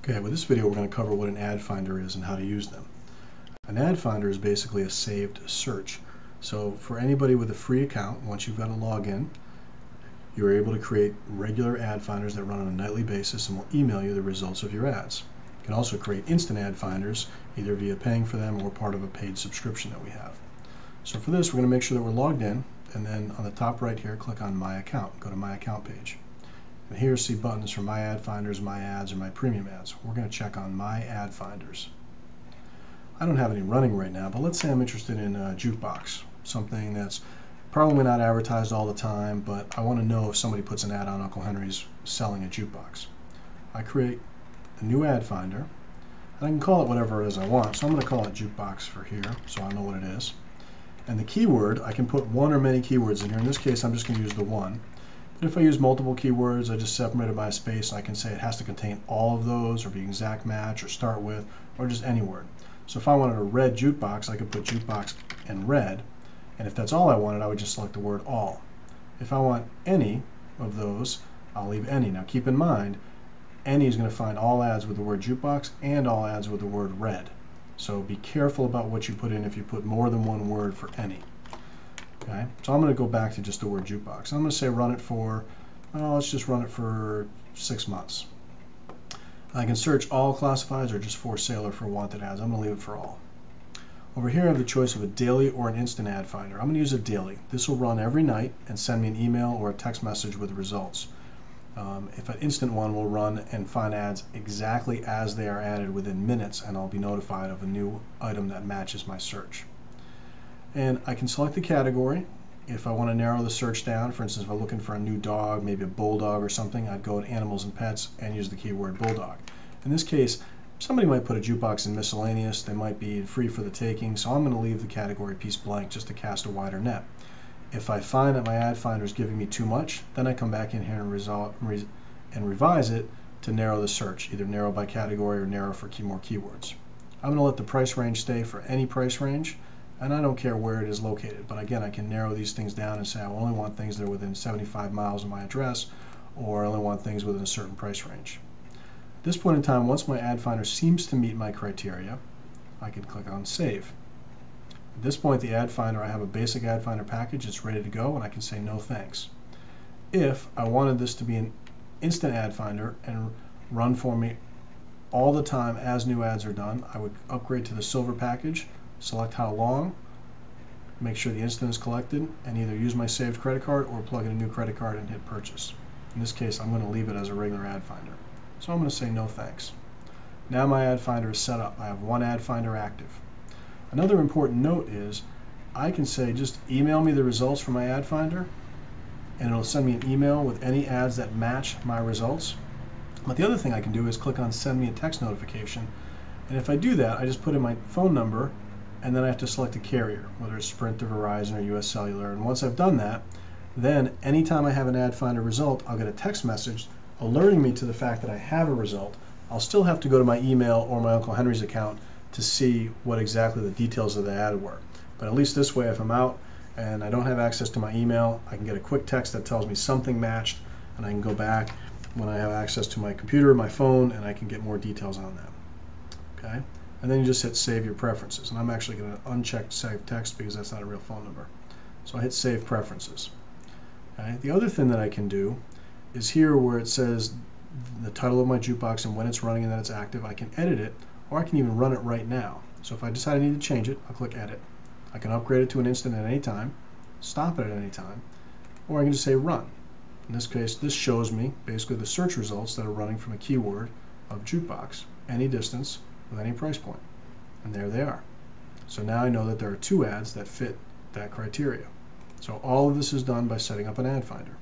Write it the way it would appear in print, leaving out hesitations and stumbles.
Okay, with this video we're going to cover what an ad finder is and how to use them. An ad finder is basically a saved search. So for anybody with a free account, once you've got a login, you're able to create regular ad finders that run on a nightly basis and will email you the results of your ads. You can also create instant ad finders, either via paying for them or part of a paid subscription that we have. So for this, we're going to make sure that we're logged in, and then on the top right here, click on My Account. Go to My Account page. And here see buttons for My Ad Finders, My Ads, or My Premium Ads. We're going to check on My Ad Finders. I don't have any running right now, but let's say I'm interested in a jukebox, something that's probably not advertised all the time, but I want to know if somebody puts an ad on Uncle Henry's selling a jukebox. I create a new ad finder, and I can call it whatever it is I want. So I'm going to call it jukebox for here, so I know what it is. And the keyword, I can put one or many keywords in here. In this case, I'm just going to use the one. But if I use multiple keywords, I just separate it by a space. I can say it has to contain all of those, or be an exact match, or start with, or just any word. So if I wanted a red jukebox, I could put jukebox and red. And if that's all I wanted, I would just select the word all. If I want any of those, I'll leave any. Now keep in mind, any is going to find all ads with the word jukebox and all ads with the word red. So be careful about what you put in if you put more than one word for any. Okay, so I'm going to go back to just the word jukebox. I'm going to say run it for, let's just run it for 6 months. I can search all classifieds or just for sale or for wanted ads. I'm going to leave it for all. Over here I have the choice of a daily or an instant ad finder. I'm going to use a daily. This will run every night and send me an email or a text message with the results. If an instant one will run and find ads exactly as they are added within minutes, and I'll be notified of a new item that matches my search. And I can select the category. If I want to narrow the search down, for instance, if I'm looking for a new dog, maybe a bulldog or something, I'd go to animals and pets and use the keyword bulldog. In this case, somebody might put a jukebox in miscellaneous. They might be free for the taking, so I'm going to leave the category piece blank just to cast a wider net. If I find that my ad finder is giving me too much, then I come back in here and revise it to narrow the search, either narrow by category or narrow for more keywords. I'm going to let the price range stay for any price range, and I don't care where it is located. But again, I can narrow these things down and say I only want things that are within 75 miles of my address, or I only want things within a certain price range. At this point in time, once my ad finder seems to meet my criteria, I can click on Save. At this point, the ad finder, I have a basic ad finder package. It's ready to go, and I can say no thanks. If I wanted this to be an instant ad finder and run for me all the time as new ads are done, I would upgrade to the silver package, select how long, make sure the instant is collected, and either use my saved credit card or plug in a new credit card and hit purchase. In this case, I'm going to leave it as a regular ad finder. So I'm going to say no thanks. Now my ad finder is set up. I have one ad finder active. Another important note is I can say just email me the results from my ad finder, and it'll send me an email with any ads that match my results. But the other thing I can do is click on send me a text notification, and if I do that, I just put in my phone number, and then I have to select a carrier, whether it's Sprint or Verizon or US Cellular. And once I've done that, then anytime I have an ad finder result, I'll get a text message alerting me to the fact that I have a result. I'll still have to go to my email or my Uncle Henry's account to see what exactly the details of the ad were. But at least this way, if I'm out and I don't have access to my email, I can get a quick text that tells me something matched, and I can go back when I have access to my computer, my phone, and I can get more details on that. Okay? And then you just hit Save Your Preferences. And I'm actually going to uncheck Save Text because that's not a real phone number. So I hit Save Preferences. Okay? The other thing that I can do is here where it says the title of my jukebox and when it's running and that it's active, I can edit it, or I can even run it right now. So if I decide I need to change it, I'll click Edit. I can upgrade it to an instant at any time, stop it at any time, or I can just say Run. In this case, this shows me basically the search results that are running from a keyword of jukebox, any distance, with any price point. And there they are. So now I know that there are 2 ads that fit that criteria. So all of this is done by setting up an ad finder.